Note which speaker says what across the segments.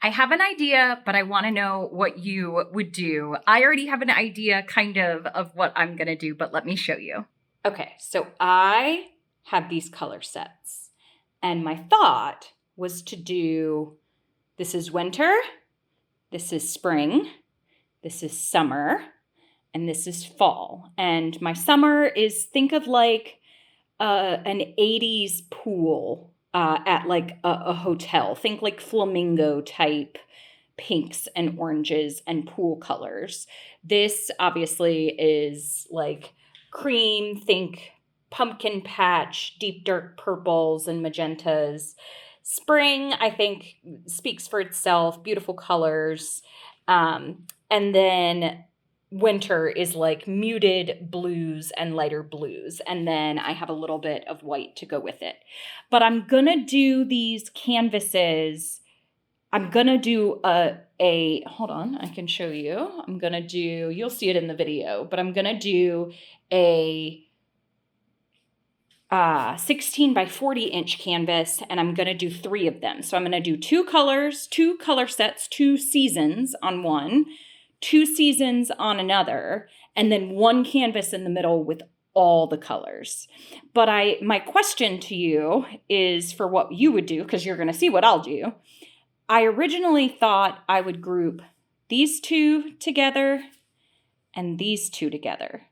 Speaker 1: I have an idea, but I want to know what you would do. I already have an idea kind of what I'm going to do, but let me show you.
Speaker 2: Okay, so I have these color sets, and my thought was to do, this is winter, this is spring, this is summer, and this is fall. And my summer is, think of like an 80s pool at like a hotel. Think like flamingo type pinks and oranges and pool colors. This obviously is like cream, think pumpkin patch, deep dark purples and magentas. Spring, I think, speaks for itself, beautiful colors. And then winter is like muted blues and lighter blues. And then I have a little bit of white to go with it. But I'm going to do these canvases. I'm going to do hold on, I can show you. I'm going to do, you'll see it in the video, but I'm going to do a 16 by 40 inch canvas, and I'm going to do 3 of them. So I'm going to do 2 colors, 2 color sets, 2 seasons on one, 2 seasons on another, and then 1 canvas in the middle with all the colors. But my question to you is for what you would do, because you're going to see what I'll do. I originally thought I would group these 2 together and these 2 together.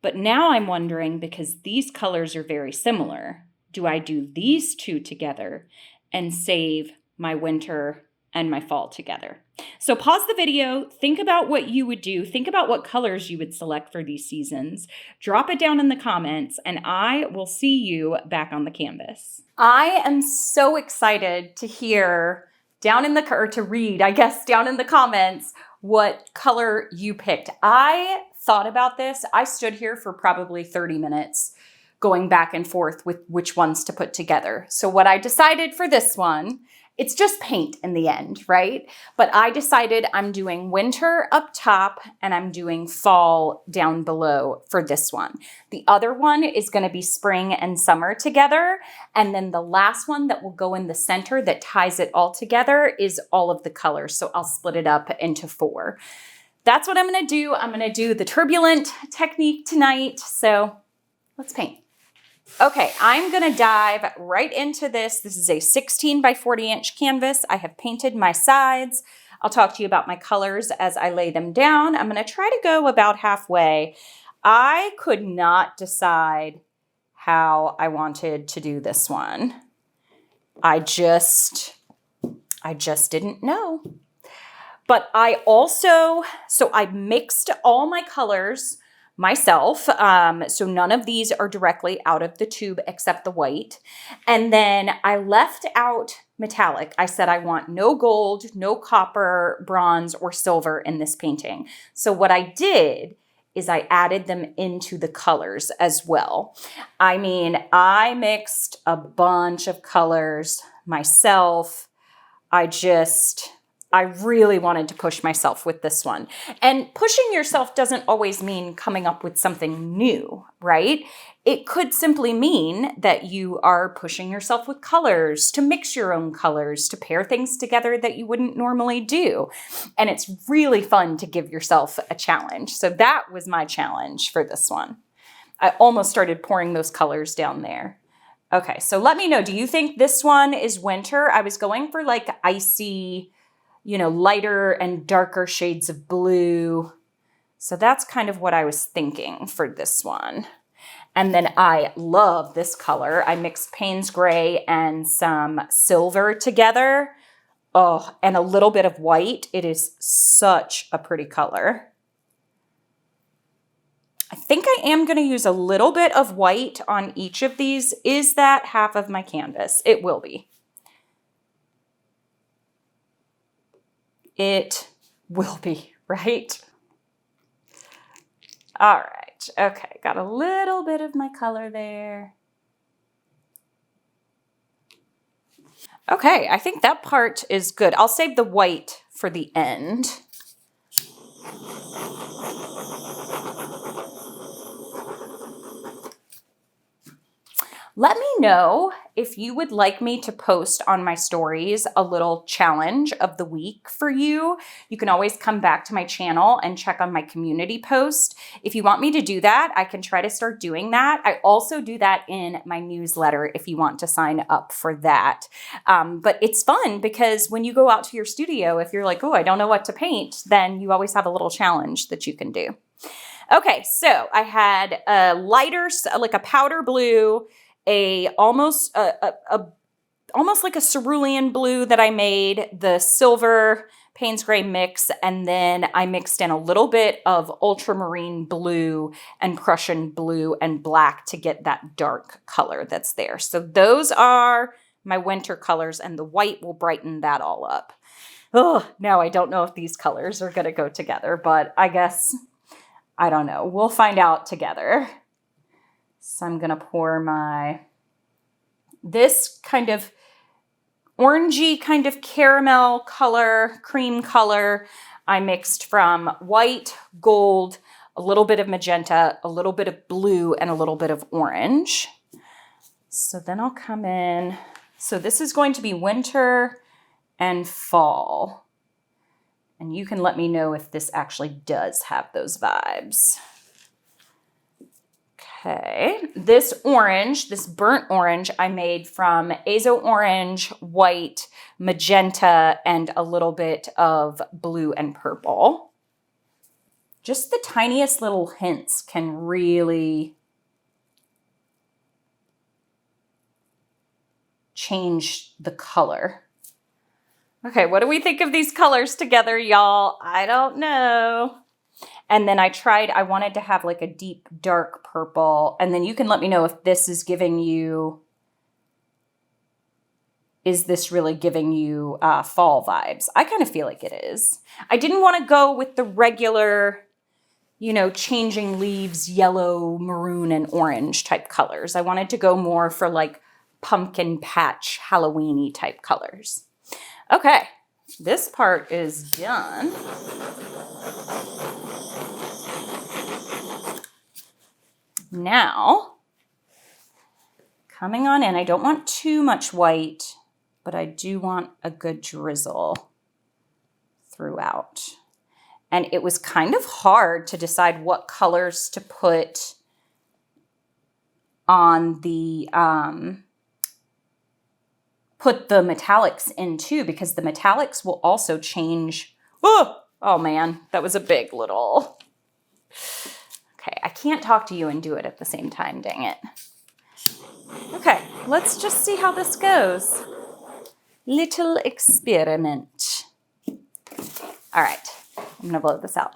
Speaker 2: But now I'm wondering, because these colors are very similar, do I do these 2 together and save my winter and my fall together? So pause the video, think about what you would do, think about what colors you would select for these seasons, drop it down in the comments, and I will see you back on the canvas. I am so excited to hear to read, I guess, down in the comments what color you picked. I thought about this. I stood here for probably 30 minutes going back and forth with which ones to put together. So what I decided for this one, it's just paint in the end, right? But I decided I'm doing winter up top and I'm doing fall down below for this one. The other one is going to be spring and summer together. And then the last one that will go in the center that ties it all together is all of the colors. So I'll split it up into 4. That's what I'm going to do. I'm going to do the turbulent technique tonight. So let's paint. Okay, I'm going to dive right into this. This is a 16 by 40 inch canvas. I have painted my sides. I'll talk to you about my colors as I lay them down. I'm going to try to go about halfway. I could not decide how I wanted to do this one. I just didn't know. But I mixed all my colors myself. So none of these are directly out of the tube except the white. And then I left out metallic. I said I want no gold, no copper, bronze, or silver in this painting. So what I did is I added them into the colors as well. I mean, I mixed a bunch of colors myself. I really wanted to push myself with this one. And pushing yourself doesn't always mean coming up with something new, right? It could simply mean that you are pushing yourself with colors, to mix your own colors, to pair things together that you wouldn't normally do. And it's really fun to give yourself a challenge. So that was my challenge for this one. I almost started pouring those colors down there. Okay, so let me know, do you think this one is winter? I was going for like icy, lighter and darker shades of blue. So that's kind of what I was thinking for this one. And then I love this color. I mixed Payne's Gray and some silver together. Oh, and a little bit of white. It is such a pretty color. I think I am going to use a little bit of white on each of these. Is that half of my canvas? It will be. It will be, right? All right. Okay. Got a little bit of my color there. Okay. I think that part is good. I'll save the white for the end. Let me know if you would like me to post on my stories a little challenge of the week for you, you can always come back to my channel and check on my community post. If you want me to do that, I can try to start doing that. I also do that in my newsletter if you want to sign up for that. But it's fun because when you go out to your studio, if you're like, oh, I don't know what to paint, then you always have a little challenge that you can do. Okay, so I had a lighter, like a powder blue, almost like a cerulean blue that I made, the silver Payne's Gray mix, and then I mixed in a little bit of ultramarine blue and Prussian blue and black to get that dark color that's there. So those are my winter colors, and the white will brighten that all up. Oh, now I don't know if these colors are going to go together, but I guess, I don't know. We'll find out together. So I'm going to pour this kind of orangey kind of caramel color, cream color. I mixed from white, gold, a little bit of magenta, a little bit of blue, and a little bit of orange. So then I'll come in. So this is going to be winter and fall. And you can let me know if this actually does have those vibes. Okay, this orange, this burnt orange, I made from azo orange, white, magenta, and a little bit of blue and purple. Just the tiniest little hints can really change the color. Okay, what do we think of these colors together, y'all? I don't know. And then I wanted to have like a deep, dark purple. And then you can let me know if this is giving you, is this really giving you fall vibes? I kind of feel like it is. I didn't want to go with the regular, changing leaves, yellow, maroon, and orange type colors. I wanted to go more for like pumpkin patch, Halloween-y type colors. Okay, this part is done. Now, coming on in, I don't want too much white, but I do want a good drizzle throughout. And it was kind of hard to decide what colors to put on the, put the metallics in too, because the metallics will also change. Oh man, that was a big little. Okay, I can't talk to you and do it at the same time, dang it. Okay, let's just see how this goes. Little experiment. All right, I'm gonna blow this out.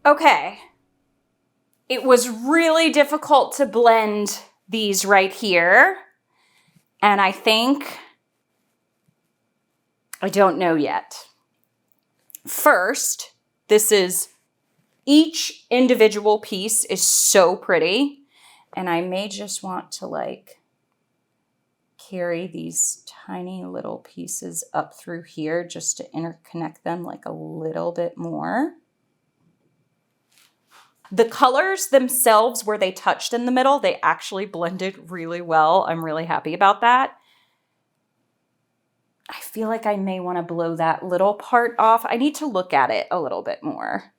Speaker 2: Okay. It was really difficult to blend these right here. And I think, I don't know yet. First, each individual piece is so pretty. And I may just want to like carry these tiny little pieces up through here just to interconnect them like a little bit more. The colors themselves, where they touched in the middle, they actually blended really well. I'm really happy about that. I feel like I may want to blow that little part off. I need to look at it a little bit more.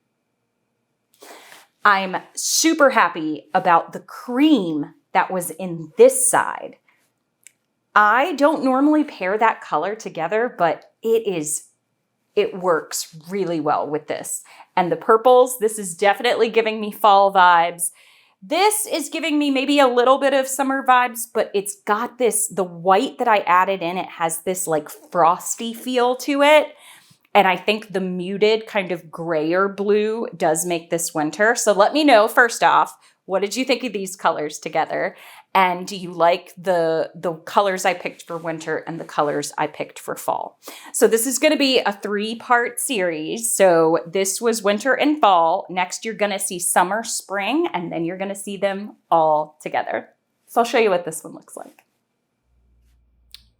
Speaker 2: I'm super happy about the cream that was in this side. I don't normally pair that color together, but it works really well with this. And the purples, this is definitely giving me fall vibes. This is giving me maybe a little bit of summer vibes, but it's got the white that I added in, it has this like frosty feel to it. And I think the muted kind of grayer blue does make this winter. So let me know, first off, what did you think of these colors together? And do you like the colors I picked for winter and the colors I picked for fall? So this is going to be a 3-part series. So this was winter and fall. Next, you're going to see summer, spring, and then you're going to see them all together. So I'll show you what this one looks like.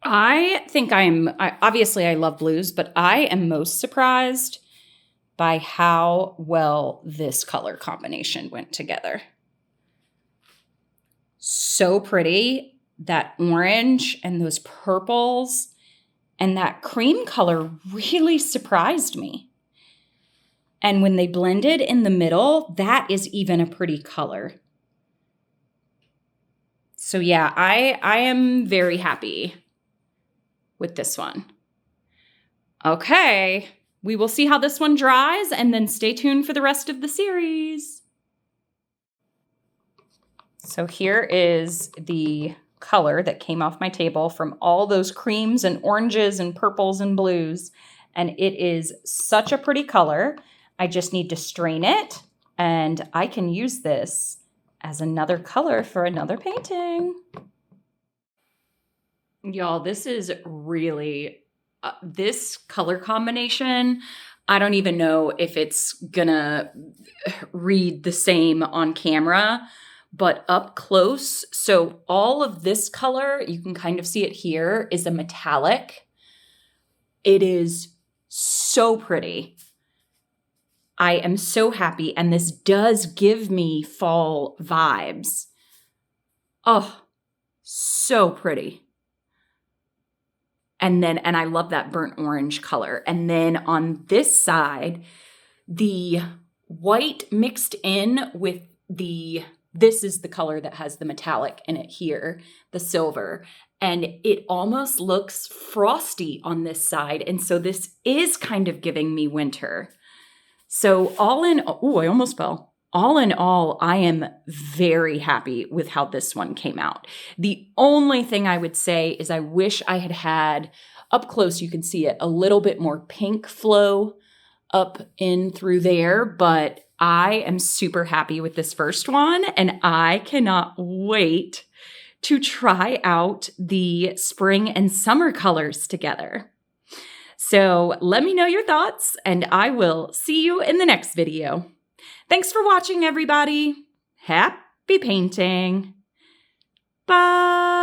Speaker 2: I think obviously I love blues, but I am most surprised by how well this color combination went together. So pretty. That orange and those purples and that cream color really surprised me. And when they blended in the middle, that is even a pretty color. So yeah, I am very happy with this one. Okay, we will see how this one dries and then stay tuned for the rest of the series. So here is the color that came off my table from all those creams and oranges and purples and blues. And it is such a pretty color. I just need to strain it and I can use this as another color for another painting. Y'all, this is really, this color combination, I don't even know if it's gonna read the same on camera, but up close, so all of this color, you can kind of see it here, is a metallic. It is so pretty. I am so happy, and this does give me fall vibes. Oh, so pretty. And I love that burnt orange color. And then on this side, the white mixed in with this is the color that has the metallic in it here, the silver. And it almost looks frosty on this side. And so this is kind of giving me winter. So I almost fell. All in all, I am very happy with how this one came out. The only thing I would say is I wish I had up close, you can see it, a little bit more pink flow up in through there, but I am super happy with this first one, and I cannot wait to try out the spring and summer colors together. So let me know your thoughts, and I will see you in the next video. Thanks for watching, everybody. Happy painting. Bye.